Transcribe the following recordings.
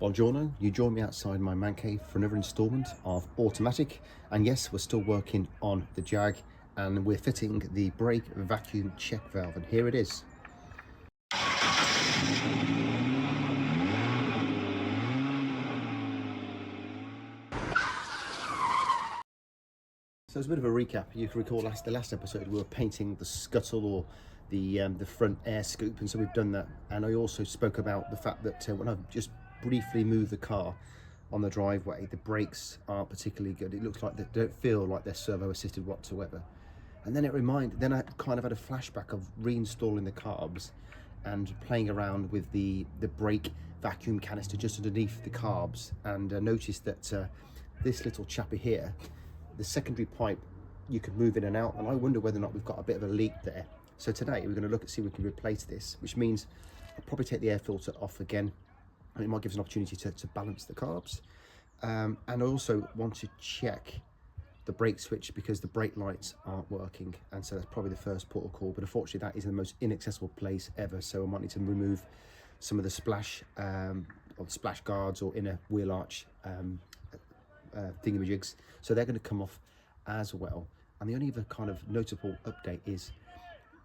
Buongiorno, you join me outside my man cave for another instalment of Automatic, and yes, we're still working on the Jag and we're fitting the brake vacuum check valve, and here it is. So as a bit of a recap, you can recall the last episode we were painting the scuttle or the front air scoop, and so we've done that. And I also spoke about the fact that when I've just briefly moved the car on the driveway, the brakes aren't particularly good. It looks like they don't feel like they're servo assisted whatsoever. And then then I kind of had a flashback of reinstalling the carbs and playing around with the brake vacuum canister just underneath the carbs, and noticed that this little chappy here, the secondary pipe, you could move in and out, and I wonder whether or not we've got a bit of a leak there. So today we're going to look and see if we can replace this, which means I'll probably take the air filter off again, and it might give us an opportunity to balance the carbs. And I also want to check the brake switch because the brake lights aren't working, and so that's probably the first port of call. But unfortunately that is the most inaccessible place ever, so I might need to remove some of the splash or the splash guards or inner wheel arch thingamajigs, so they're going to come off as well. And the only other kind of notable update is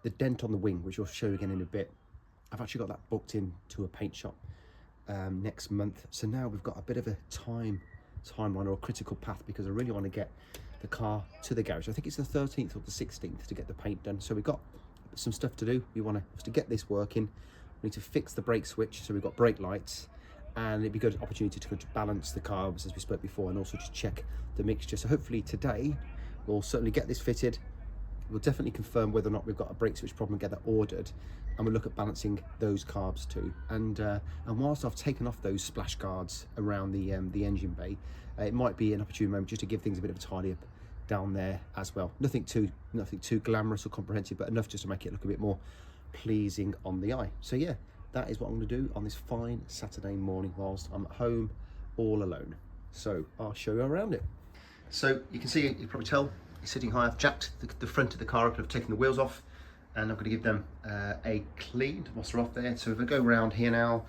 the dent on the wing, which I'll show you again in a bit. I've actually got that booked in to a paint shop next month, so now we've got a bit of a timeline or a critical path, because I really want to get the car to the garage. I think it's the 13th or the 16th to get the paint done, so we've got some stuff to do. We want to get this working. We need to fix the brake switch, so we've got brake lights, and it'd be a good opportunity to balance the carbs as we spoke before, and also just check the mixture. So hopefully today we'll certainly get this fitted. We'll definitely confirm whether or not we've got a brake switch problem and get that ordered, and we'll look at balancing those carbs too. And whilst I've taken off those splash guards around the engine bay, it might be an opportune moment just to give things a bit of a tidy up down there as well. Nothing too glamorous or comprehensive, but enough just to make it look a bit more pleasing on the eye. So yeah, that is what I'm going to do on this fine Saturday morning whilst I'm at home all alone. So I'll show you around it. So you can see, you can probably tell, it's sitting high. I've jacked the front of the car up and I've taken the wheels off, and I'm going to give them a clean whilst they're off there. So if I go around here now,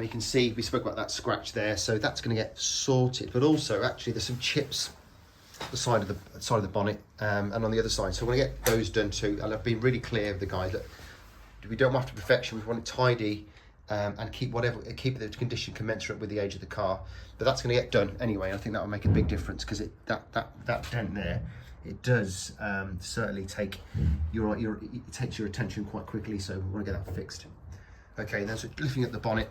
you can see we spoke about that scratch there, so that's going to get sorted. But also, actually, there's some chips at the side of the bonnet and on the other side, so I'm going to get those done too. And I've been really clear with the guys that we don't want it to perfection. We want it tidy and keep the condition commensurate with the age of the car. But that's going to get done anyway. I think that will make a big difference, because that dent there, it does certainly take it takes your attention quite quickly. So we want to get that fixed. Okay, then so lifting up the bonnet.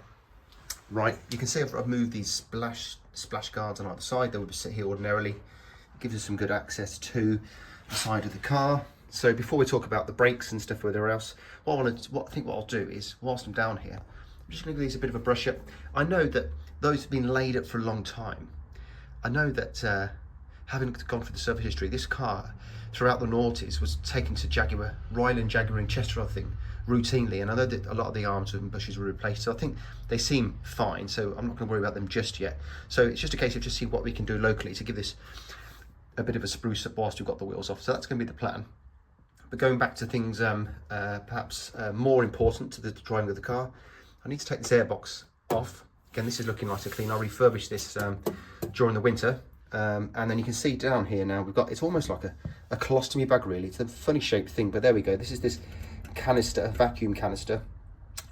Right, you can see I've moved these splash guards on either side. They would sit here ordinarily. It gives us some good access to the side of the car. So before we talk about the brakes and stuff, whether else, what I think I'll do is, whilst I'm down here, I'm just going to give these a bit of a brush up. I know that those have been laid up for a long time. I know that having gone through the service history, this car throughout the noughties was taken to Jaguar, Ryland Jaguar in Chester, I think, routinely, and I know that a lot of the arms and bushes were replaced, so I think they seem fine, so I'm not going to worry about them just yet. So it's just a case of just see what we can do locally to give this a bit of a spruce up whilst we've got the wheels off. So that's going to be the plan. But going back to things perhaps more important to the driving of the car, I need to take this airbox off. Again, this is looking nice and clean. I refurbished this during the winter, and then you can see down here now we've got, it's almost like a colostomy bag really. It's a funny shaped thing, but there we go. This is this canister, vacuum canister,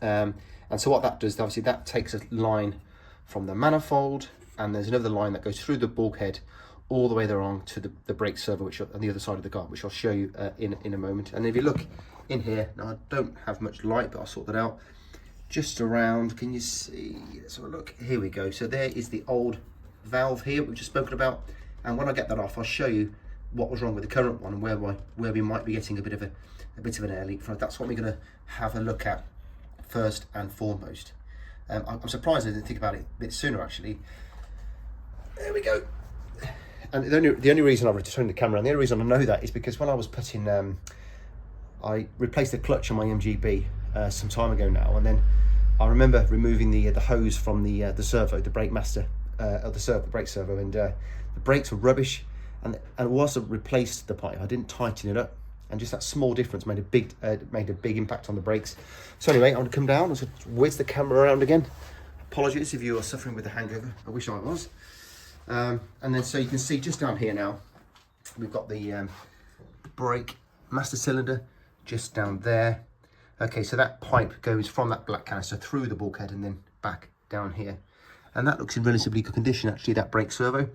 and so what that does, obviously that takes a line from the manifold, and there's another line that goes through the bulkhead all the way there on to the brake servo, which on the other side of the car, which I'll show you in a moment. And if you look in here, now I don't have much light, but I'll sort that out. Just around, can you see? Let's have a look. Here we go. So there is the old valve here we've just spoken about, and when I get that off, I'll show you what was wrong with the current one and where we might be getting a bit of an air leak from. That's what we're going to have a look at first and foremost. I'm surprised I didn't think about it a bit sooner actually. There we go. And the only reason I've returned the camera, and the only reason I know that is because when I was putting, I replaced the clutch on my MGB some time ago now, and then I remember removing the hose from the servo, the brake master, the brake servo, and the brakes were rubbish. And whilst I replaced the pipe, I didn't tighten it up, and just that small difference made a big impact on the brakes. So anyway, I'm going to come down and whiz the camera around again. Apologies if you are suffering with a hangover. I wish I was. And then so you can see just down here now, we've got the brake master cylinder just down there. Okay, so that pipe goes from that black canister through the bulkhead and then back down here. And that looks in relatively good condition, actually, that brake servo.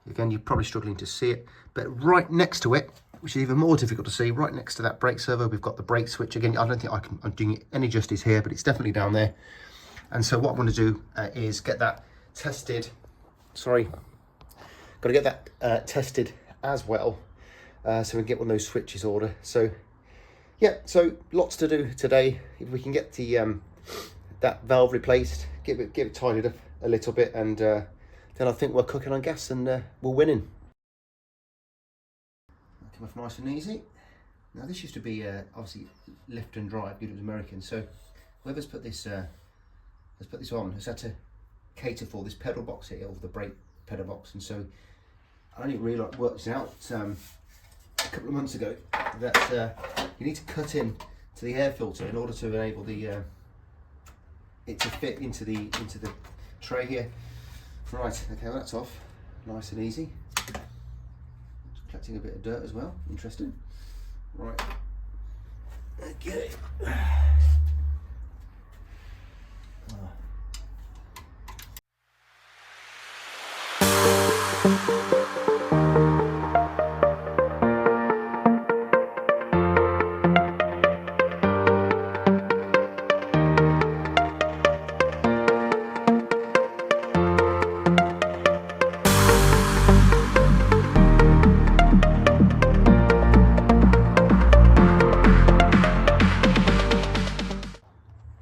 Again, you're probably struggling to see it, but right next to it, which is even more difficult to see, right next to that brake servo, we've got the brake switch. Again, I don't think I'm doing it any justice here, but it's definitely down there. And so what I'm going to do is get that tested. Sorry, got to get that tested as well, so we can get one of those switches ordered. So yeah, so lots to do today. If we can get the that valve replaced, get it tidied up a little bit, and then I think we're cooking on gas and we're winning. Come off nice and easy. Now this used to be obviously lift and drive, because it was American. So whoever's put this on has had to cater for this pedal box here, or the brake pedal box. And so I only really worked it out a couple of months ago that you need to cut in to the air filter in order to enable the it to fit into the tray here. Right, okay, well that's off, nice and easy. Just collecting a bit of dirt as well, interesting. Right, okay.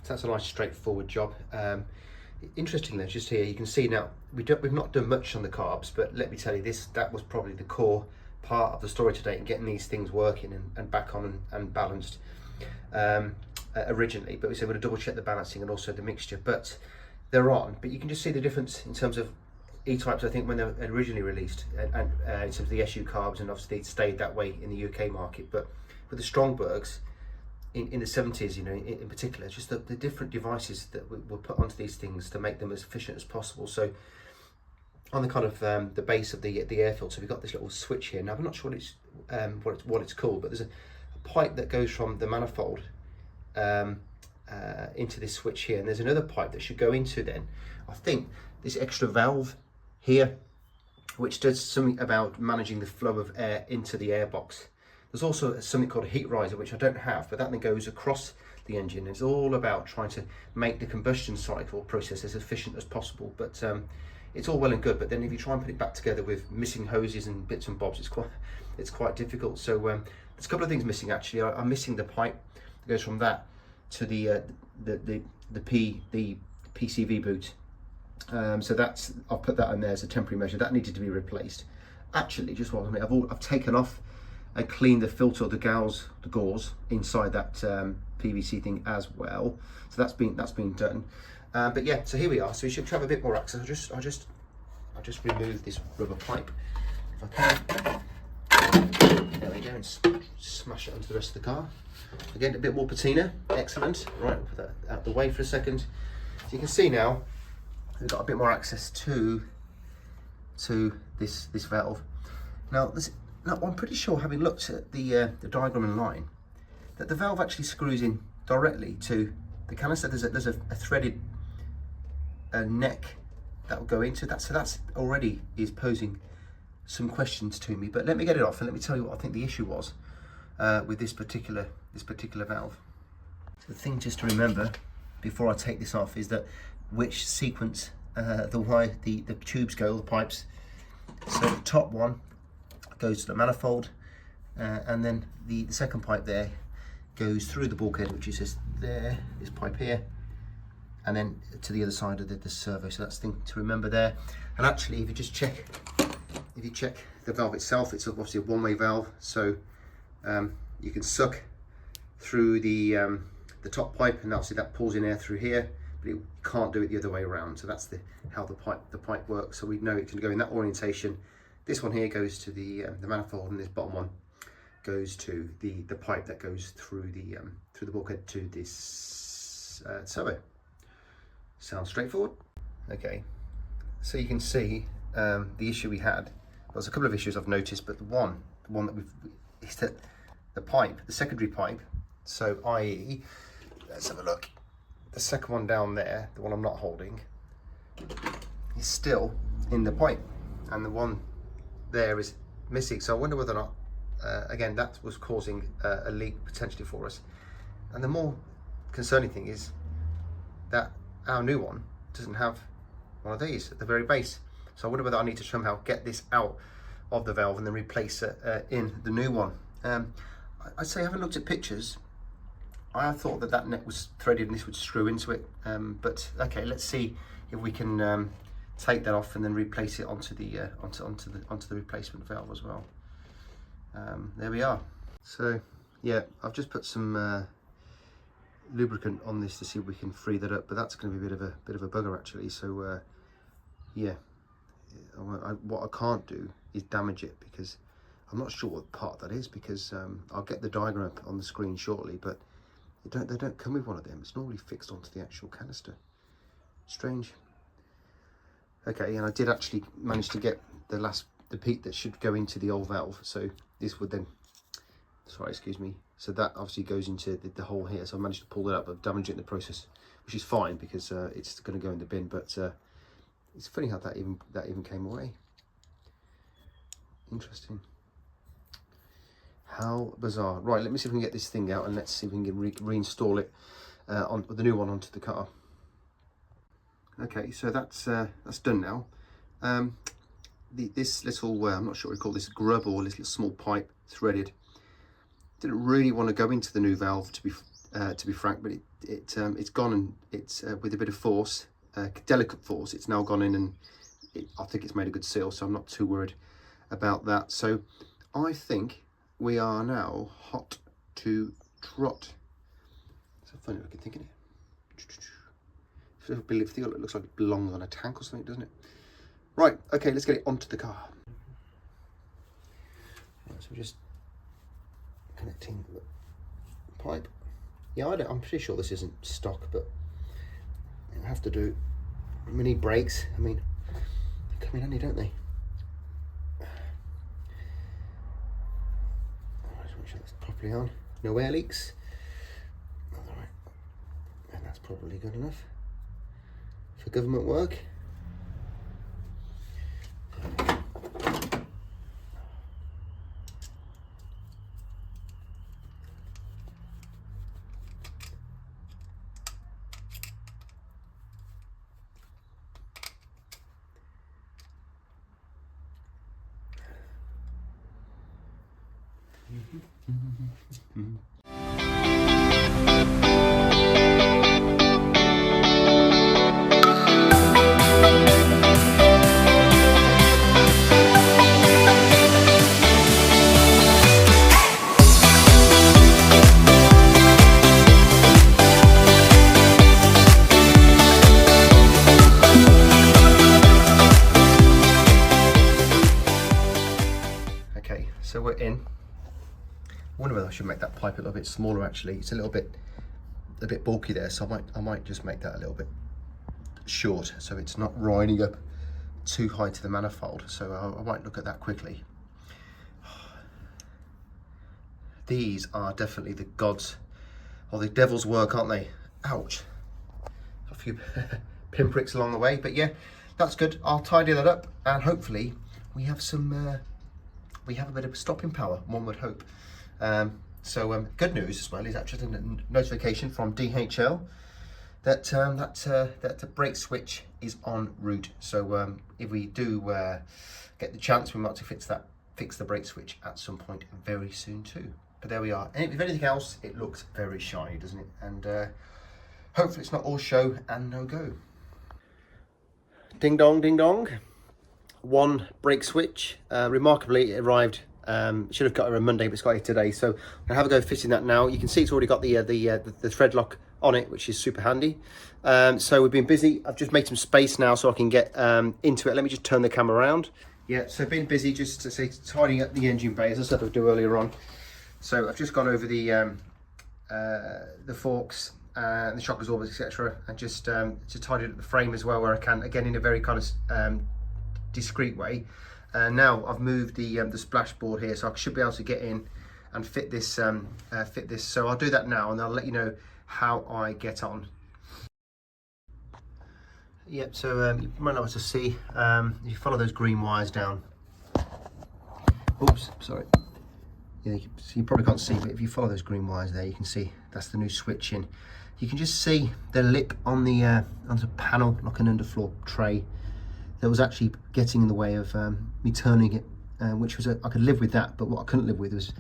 So that's a nice straightforward job. Interestingly, just here you can see now we've not done much on the carbs, but let me tell you, that was probably the core part of the story today, and getting these things working and back on and balanced originally. But we said we're going to double check the balancing and also the mixture, but they're on. But you can just see the difference in terms of E-types, I think, when they were originally released, and in terms of the SU carbs, and obviously it stayed that way in the UK market. But with the Strongbergs in the 70s, you know, in particular, just the different devices that were put onto these things to make them as efficient as possible. So on the kind of the base of the air filter, we've got this little switch here. Now I'm not sure what it's called, but there's a pipe that goes from the manifold into this switch here, and there's another pipe that should go into then, I think, this extra valve here, which does something about managing the flow of air into the airbox. There's also something called a heat riser, which I don't have, but that then goes across the engine. It's all about trying to make the combustion cycle process as efficient as possible. But it's all well and good, but then if you try and put it back together with missing hoses and bits and bobs, it's quite difficult. So there's a couple of things missing actually. I'm missing the pipe that goes from that to the PCV boot. So that's, I'll put that in there as a temporary measure. That needed to be replaced. Actually, just what I mean, I've taken off and cleaned the filter, the gauze inside that PVC thing as well. So that's been done. But yeah, so here we are. So we should have a bit more access. I'll just remove this rubber pipe if I can. There we go, and smash it onto the rest of the car. Again, a bit more patina. Excellent. Right, we'll put that out the way for a second. So you can see now we've got a bit more access to this valve. Now I'm pretty sure, having looked at the diagram in line, that the valve actually screws in directly to the canister. There's a threaded neck that will go into that, so that's already is posing some questions to me. But let me get it off and let me tell you what I think the issue was with this particular valve. The thing just to remember before I take this off is that which sequence the tubes go, the pipes. So the top one goes to the manifold, and then the second pipe there goes through the bulkhead, which is this pipe here, and then to the other side of the servo. So that's the thing to remember there. And actually, if you check the valve itself, it's obviously a one-way valve, so you can suck through the top pipe, and obviously that pulls in air through here, but you can't do it the other way around. So that's how the pipe works. So we know it can go in that orientation. This one here goes to the manifold, and this bottom one goes to the pipe that goes through the bulkhead to this servo. Sounds straightforward. Okay, so you can see the issue we had. Well, there's a couple of issues I've noticed, but the one that is that the pipe, the secondary pipe, so i.e., let's have a look, the second one down there, the one I'm not holding, is still in the pipe, and the one there is missing. So I wonder whether or not, again, that was causing a leak potentially for us. And the more concerning thing is that our new one doesn't have one of these at the very base. So I wonder whether I need to somehow get this out of the valve and then replace it in the new one. I'd say I haven't looked at pictures. I thought that net was threaded and this would screw into it. But okay, let's see if we can take that off and then replace it onto the onto the replacement valve as well. There we are. So yeah, I've just put some lubricant on this to see if we can free that up, but that's going to be a bit of a bugger actually. So yeah, what I can't do is damage it, because I'm not sure what part that is, because I'll get the diagram up on the screen shortly, but they don't come with one of them. It's normally fixed onto the actual canister. Strange. Okay, and I did actually manage to get the peak that should go into the old valve, so this would then, sorry, excuse me, so that obviously goes into the hole here. So I managed to pull it up, but damage it in the process, which is fine because it's going to go in the bin. But it's funny how that even came away. Interesting. How bizarre. Right, let me see if we can get this thing out, and let's see if we can reinstall it on the new one onto the car. Okay, so that's done now. This little, I'm not sure what we call this, grub or this little small pipe threaded, didn't really want to go into the new valve, to be frank, but it's gone, and it's with a bit of force, delicate force, it's now gone in, and I think it's made a good seal, so I'm not too worried about that. So I think we are now hot to trot. It's a funny looking thing, isn't it? It looks like it belongs on a tank or something, doesn't it? Right, okay, let's get it onto the car. Right, so we're just connecting the pipe. Yeah, I'm pretty sure this isn't stock, but it'll have to do. We need brakes. I mean, they come in handy, don't they? Alright, make sure that's properly on. No air leaks. Alright, and that's probably good enough for government work. So we're in. I wonder whether I should make that pipe a little bit smaller. Actually, it's a bit bulky there, so I might just make that a little bit short, so it's not riding up too high to the manifold. So I might look at that quickly. These are definitely the gods or the devil's work, aren't they? Ouch! A few pinpricks along the way, but yeah, that's good. I'll tidy that up, and hopefully we have some. We have a bit of stopping power, one would hope. So good news as well is actually a notification from DHL that that the brake switch is en route. So if we do get the chance, we might to fix the brake switch at some point very soon too. But there we are. And if anything else, it looks very shiny, doesn't it? And hopefully it's not all show and no go. Ding dong, ding dong. One brake switch, remarkably it arrived, should have got it on Monday, but it's got it today, so I'm gonna have a go fitting that now. You can see it's already got the thread lock on it, which is super handy. So we've been busy. I've just made some space now so I can get into it. Let me just turn the camera around. Yeah, so been busy just to say tidying up the engine bay, as I said I'd do earlier on. So I've just gone over the forks the shock absorbers, etc., and just to tidy up the frame as well where I can, again in a very kind of discreet way. Now I've moved the splash board here, so I should be able to get in and fit this. So I'll do that now, and I'll let you know how I get on. Yep. So you might not be able to see. You follow those green wires down. Oops, sorry. Yeah, you probably can't see, but if you follow those green wires there, you can see that's the new switch in. You can just see the lip on the panel, like an underfloor tray, that was actually getting in the way of me turning it, which was I could live with that, but what I couldn't live with was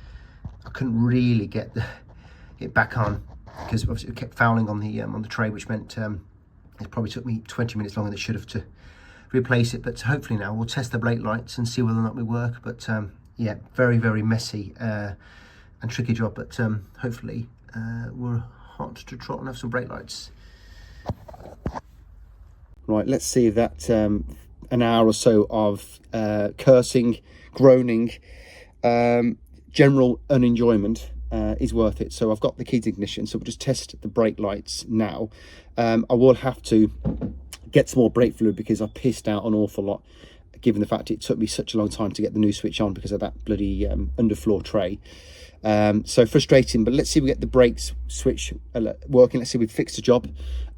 I couldn't really get it back on, because obviously it kept fouling on the tray, which meant it probably took me 20 minutes longer than it should have to replace it. But hopefully now we'll test the brake lights and see whether or not we work. But yeah, very, very messy and tricky job, but hopefully we're hot to trot and have some brake lights. Right, let's see if that an hour or so of cursing, groaning, general unenjoyment is worth it. So I've got the key to ignition, so we'll just test the brake lights now. I will have to get some more brake fluid because I pissed out an awful lot, given the fact it took me such a long time to get the new switch on because of that bloody underfloor tray. So frustrating, but let's see if we get the brakes switch working. Let's see if we've fixed the job,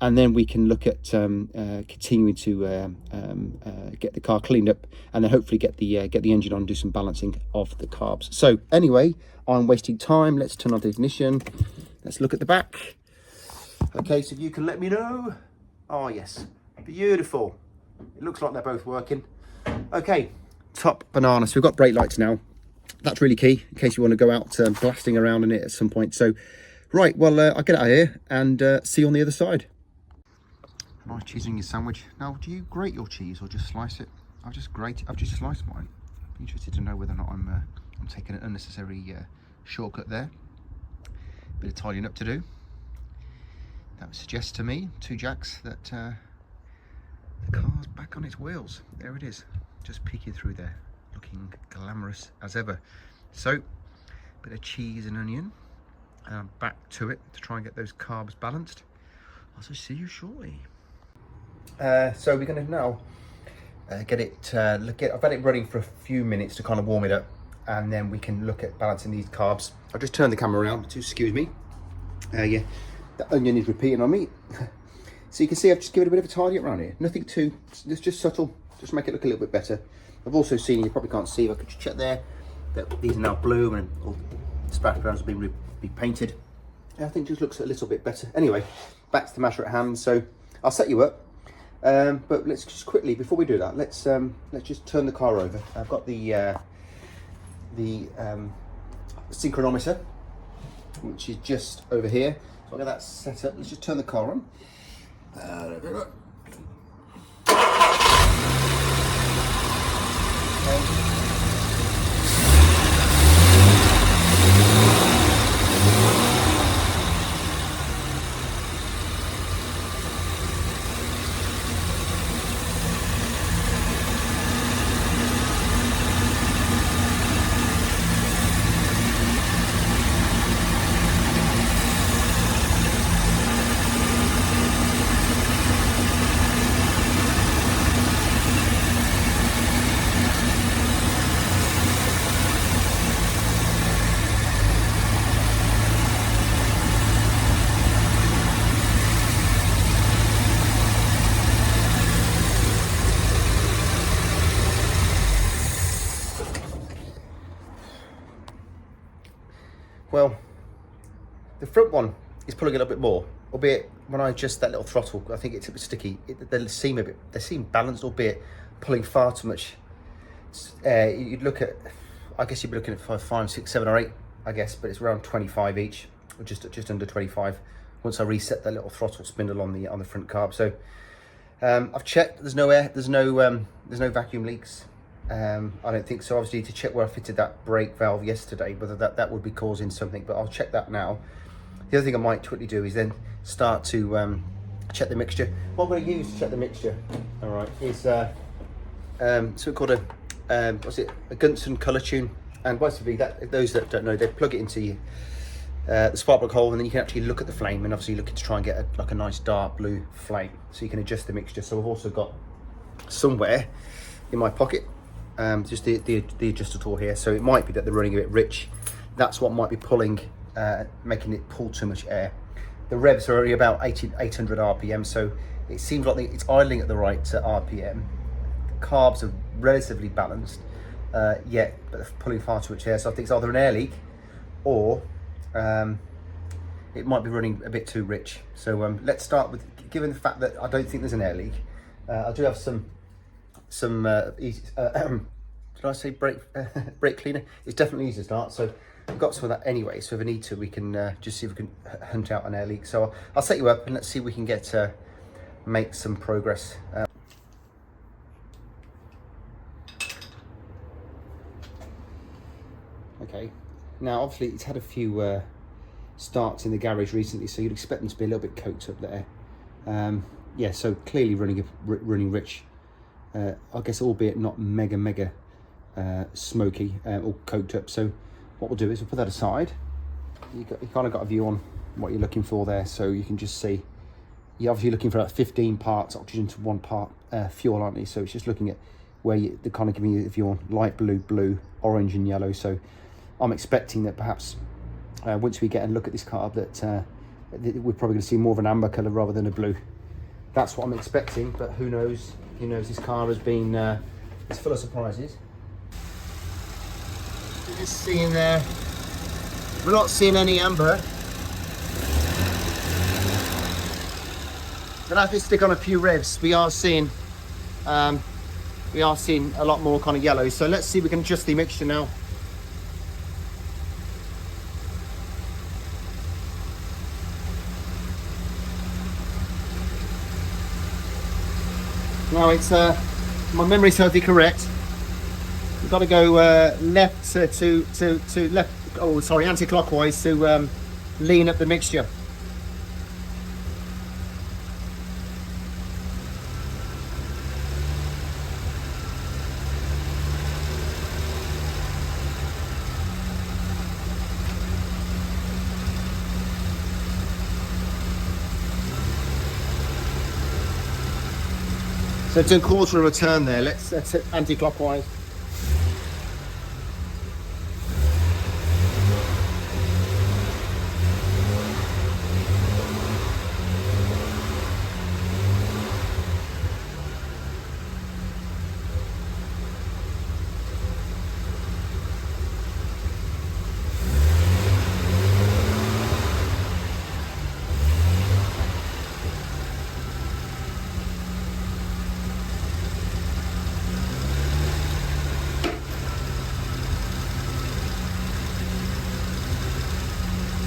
and then we can look at continuing to get the car cleaned up, and then hopefully get the engine on and do some balancing of the carbs. So anyway, I'm wasting time. Let's turn on the ignition. Let's look at the back. Okay, so if you can let me know. Oh yes, beautiful. It looks like they're both working. Okay, top banana. So we've got brake lights now. That's really key in case you want to go out blasting around in it at some point. So, right, well, I'll get out of here and see you on the other side. Nice cheese in your sandwich. Now, do you grate your cheese or just slice it? I've just sliced mine. I'm interested to know whether or not I'm taking an unnecessary shortcut there. Bit of tidying up to do. That suggests to me, two jacks, that the car's back on its wheels. There it is, just peeking through there, looking glamorous as ever. So, bit of cheese and onion, and I'm back to it to try and get those carbs balanced. I'll see you shortly. So we're going to now get it. I've had it running for a few minutes to kind of warm it up, and then we can look at balancing these carbs. I'll just turn the camera around to excuse me. Yeah, the onion is repeating on me. So you can see I've just given it a bit of a tidy up around here. Nothing too, it's just subtle, just make it look a little bit better. I've also seen, you probably can't see, if I could just check there, that these are now blue and all the splash grounds have been repainted. I think it just looks a little bit better. Anyway, back to the matter at hand. So I'll set you up, but let's just quickly, before we do that, let's just turn the car over. I've got the synchronometer, which is just over here. So I'll get that set up. Let's just turn the car on. There we go. Well, the front one is pulling a little bit more, albeit when I adjust that little throttle, I think it's a bit sticky. They seem balanced, albeit pulling far too much. You'd look at, I guess you'd be looking at 5, 6, 7 or 8, I guess, but it's around 25 each, or just under 25. Once I reset that little throttle spindle on the front carb. So I've checked. There's no air. There's no vacuum leaks. I don't think so. Obviously, to check where I fitted that brake valve yesterday, whether that would be causing something, but I'll check that now. The other thing I might quickly do is then start to check the mixture. What I'm going to use to check the mixture, all right, is something called a a Gunson colour tune. And basically, those that don't know, they plug it into the spark plug hole, and then you can actually look at the flame, and obviously looking to try and get like a nice dark blue flame, so you can adjust the mixture. So I've also got somewhere in my pocket just the adjuster tool here, so it might be that they're running a bit rich. That's what might be pulling, making it pull too much air. The revs are already about 800 RPM, so it seems like it's idling at the right RPM. The carbs are relatively balanced, yet but they're pulling far too much air. So I think it's either an air leak, or it might be running a bit too rich. So let's start with, given the fact that I don't think there's an air leak, I do have some easy, did I say brake cleaner? It's definitely easy to start, so I've got some of that anyway, so if I need to, we can just see if we can hunt out an air leak. So I'll set you up and let's see if we can get make some progress. Okay, now obviously it's had a few starts in the garage recently, so you'd expect them to be a little bit coked up there. Yeah, so clearly running rich. I guess, albeit not mega smoky or coked up. So what we'll do is we'll put that aside. You kind of got a view on what you're looking for there, so you can just see you're obviously looking for about 15 parts oxygen to 1 part fuel, aren't you? So it's just looking at where they're kind of giving you a view on light blue, orange and yellow. So I'm expecting that perhaps once we get and look at this carb that we're probably going to see more of an amber colour rather than a blue. That's what I'm expecting, but who knows? Who knows? This car has been it's full of surprises. We're just seeing there, we're not seeing any amber. But as we stick on a few revs, we are seeing a lot more kind of yellow. So let's see if we can adjust the mixture now. Now it's my memory serves me correct. We've got to go left to left. Oh, sorry, anti-clockwise to lean up the mixture. So do a quarter of a turn there. Let's hit anti-clockwise.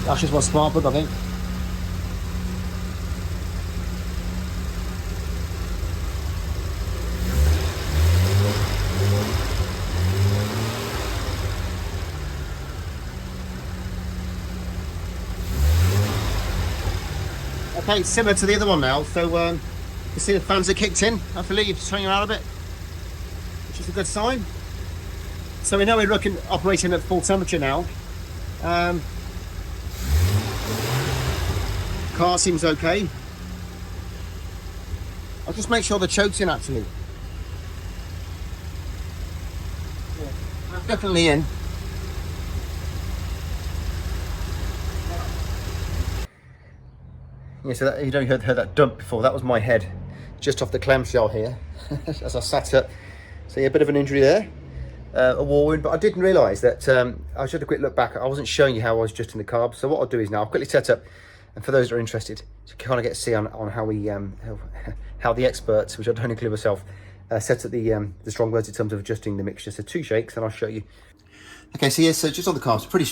That's just one smart plug, I think. Okay, similar to the other one now. So you see the fans are kicked in. I believe it's turning around a bit, which is a good sign. So we know we're operating at full temperature now. Car seems okay. I'll just make sure the choke's in actually. Yeah, definitely in. Yeah, so that, you don't heard that dump before. That was my head just off the clamshell here as I sat up. So yeah, a bit of an injury there, a war wound. But I didn't realise that. I just had a quick look back. I wasn't showing you how I was adjusting the carbs. So what I'll do is now I'll quickly set up. And for those that are interested, to kind of get to see on how we how the experts, which I don't include myself, set up the strong words in terms of adjusting the mixture. So 2 shakes, and I'll show you. Okay, so yeah, so just on the carbs, pretty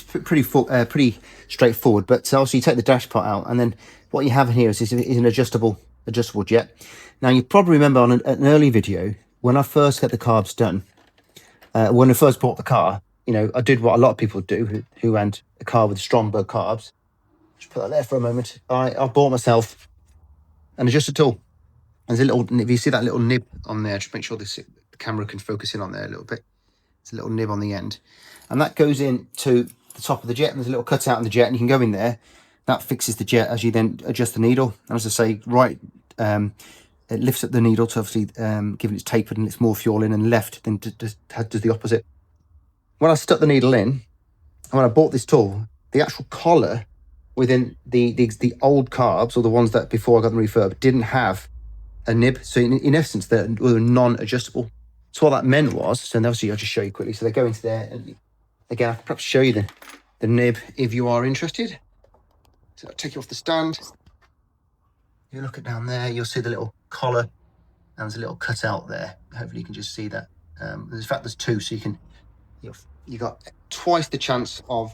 straightforward. But also you take the dash pot out, and then what you have in here is an adjustable jet. Now you probably remember on an early video when I first got the carbs done, when I first bought the car, you know, I did what a lot of people do who had a car with Stromberg carbs. Just put that there for a moment. I bought myself an adjuster tool. There's a little, if you see that little nib on there, just make sure the camera can focus in on there a little bit. It's a little nib on the end. And that goes in to the top of the jet, and there's a little cutout in the jet, and you can go in there. That fixes the jet as you then adjust the needle. And as I say, right, it lifts up the needle to obviously given it's tapered and it's more fuel in, and left then does the opposite. When I stuck the needle in, and when I bought this tool, the actual collar within the old carbs, or the ones that before I got them refurb, didn't have a nib. So in essence, they were non-adjustable. So what that meant was, so obviously I'll just show you quickly. So they go into there, and again, I can perhaps show you the nib if you are interested. So I'll take you off the stand. You look at down there, you'll see the little collar, and there's a little cutout there. Hopefully you can just see that. In fact, there's two, so you got twice the chance of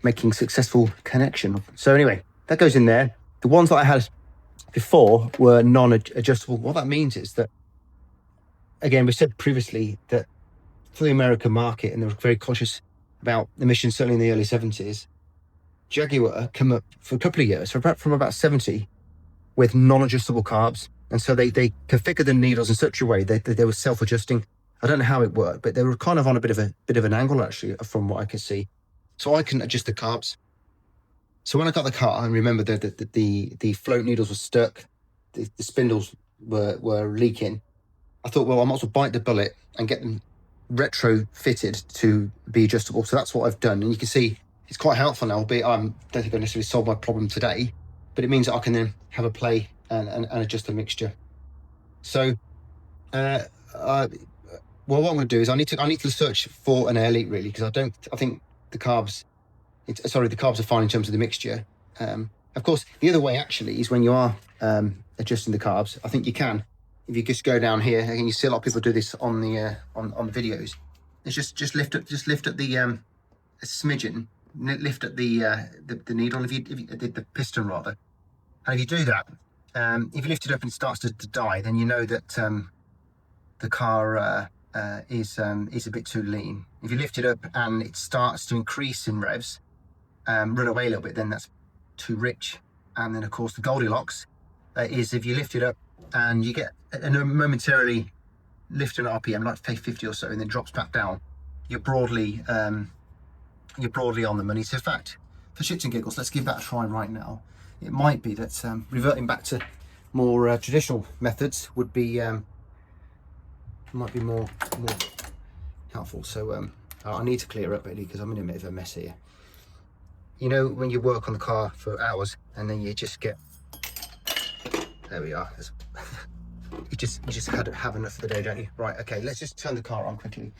making successful connection. So anyway, that goes in there. The ones that I had before were non-adjustable. What that means is that, again, we said previously that for the American market, and they were very conscious about emissions, certainly in the early 70s, Jaguar come up for a couple of years, from about 70, with non-adjustable carbs. And so they configured the needles in such a way that they were self-adjusting. I don't know how it worked, but they were kind of on a bit of an angle, actually, from what I could see. So I can adjust the carbs. So when I got the car, I remember the float needles were stuck, the spindles were leaking. I thought, well, I might as well bite the bullet and get them retro-fitted to be adjustable. So that's what I've done. And you can see it's quite helpful now, albeit I don't think I necessarily solved my problem today, but it means that I can then have a play and adjust the mixture. So well, what I'm going to do is I need to search for an air leak, really, because I think the carbs are fine in terms of the mixture. Of course, the other way actually is when you are adjusting the carbs. I think you can, if you just go down here, and you see a lot of people do this on the videos. It's just lift up the a smidgen, lift up the needle. If you did the piston rather, and if you do that, if you lift it up and it starts to die, then you know that the car is a bit too lean. If you lift it up and it starts to increase in revs, run away a little bit, then that's too rich. And then of course the Goldilocks is if you lift it up and you get a momentarily lift in RPM, like 50 or so, and then drops back down, you're broadly on the money. So in fact, for shits and giggles, let's give that a try right now. It might be that reverting back to more traditional methods would be might be more helpful. So I need to clear up really, because I'm in a bit of a mess here. You know, when you work on the car for hours and then you just get, there we are. you just have enough for the day, don't you? Right, okay, let's just turn the car on quickly.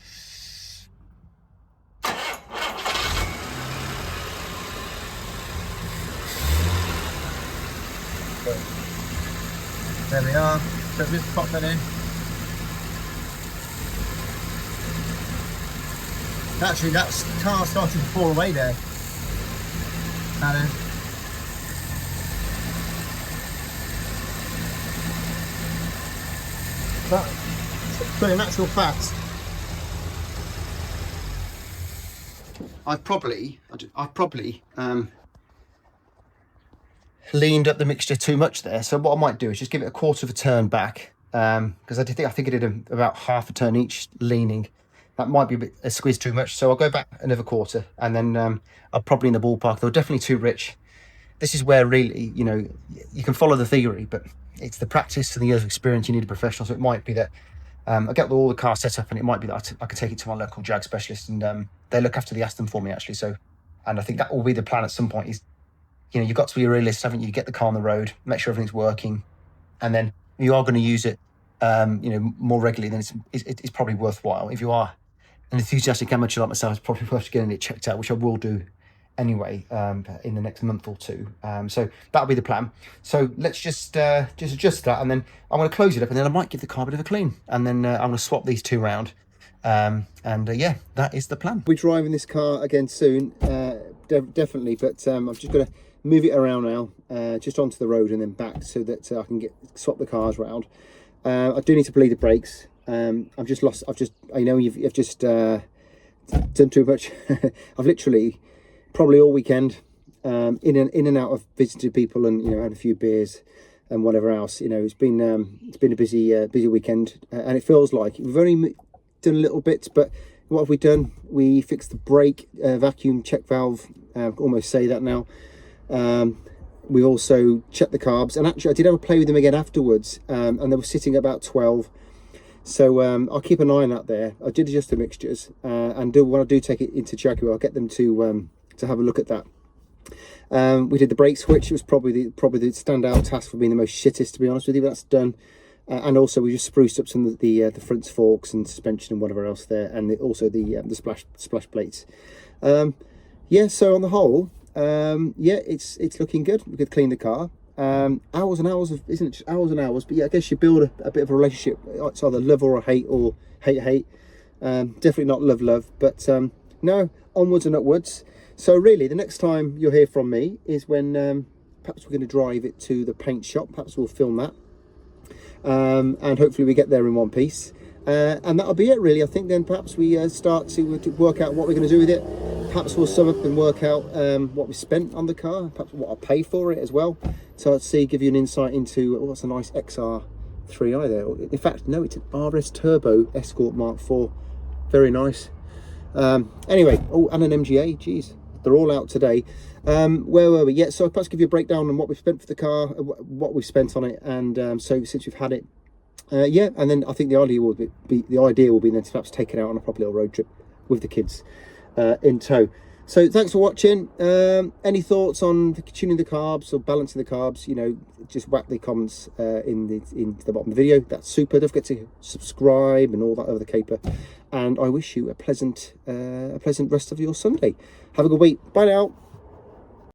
There we are. So just pop that in. Actually, that car started to fall away there. But in actual fact, I've probably leaned up the mixture too much there. So what I might do is just give it a quarter of a turn back, because I think I did about half a turn each leaning. That might be a squeeze too much, so I'll go back another quarter, and then I'm probably in the ballpark. They're definitely too rich. This is where really, you know, you can follow the theory, but it's the practice and the years of experience. You need a professional. So it might be that I get all the car set up, and it might be that I can take it to my local Jag specialist, and they look after the Aston for me, actually. So, and I think that will be the plan at some point. Is, you know, you've got to be a realist, haven't you? You get the car on the road, make sure everything's working, and then you are going to use it, you know, more regularly. Then it's probably worthwhile. If you are an enthusiastic amateur like myself, it's probably worth getting it checked out, which I will do anyway in the next month or two. So that'll be the plan. So let's just adjust that, and then I'm going to close it up, and then I might give the car a bit of a clean, and then I'm going to swap these two round. Yeah, that is the plan. We're driving this car again soon, definitely, but I'm just going to move it around now, just onto the road and then back, so that I can swap the cars round. I do need to bleed the brakes. I've just done too much. I've literally probably all weekend in and out of visiting people, and, you know, had a few beers and whatever else. You know, it's been a busy weekend, and it feels like we've only done a little bit, but what have we done? We fixed the brake vacuum check valve. Almost say that now. We also checked the carbs, and actually I did have a play with them again afterwards, and they were sitting at about 12. So I'll keep an eye on that there. I did adjust the mixtures, and when I do take it into Jaguar, I'll get them to have a look at that. We did the brake switch. It was probably the standout task for being the most shittest, to be honest with you, but that's done. And also we just spruced up some of the front forks and suspension and whatever else there, and also the splash plates. Yeah, so on the whole, yeah, it's looking good. We could clean the car. Hours and hours of, isn't it just hours and hours? But yeah, I guess you build a bit of a relationship. It's either love or hate, or hate. Definitely not love, but no, onwards and upwards. So really, the next time you'll hear from me is when perhaps we're going to drive it to the paint shop. Perhaps we'll film that, and hopefully we get there in one piece. And that'll be it, really. I think then perhaps we start to work out what we're going to do with it. Perhaps we'll sum up and work out what we spent on the car, perhaps what I'll pay for it as well. So let's see, give you an insight into, oh, that's a nice XR3i there. In fact, no, it's an RS Turbo Escort Mark IV. Very nice. Anyway, oh, and an MGA, geez, they're all out today. Where were we? Yeah, so I'll perhaps give you a breakdown on what we've spent for the car, what we've spent on it, and so since we've had it. Yeah, and then I think the idea will be then to perhaps take it out on a proper little road trip with the kids in tow. So thanks for watching. Any thoughts on tuning the carbs or balancing the carbs? You know, just whack the comments in the bottom of the video. That's super. Don't forget to subscribe and all that other caper. And I wish you a pleasant rest of your Sunday. Have a good week. Bye now.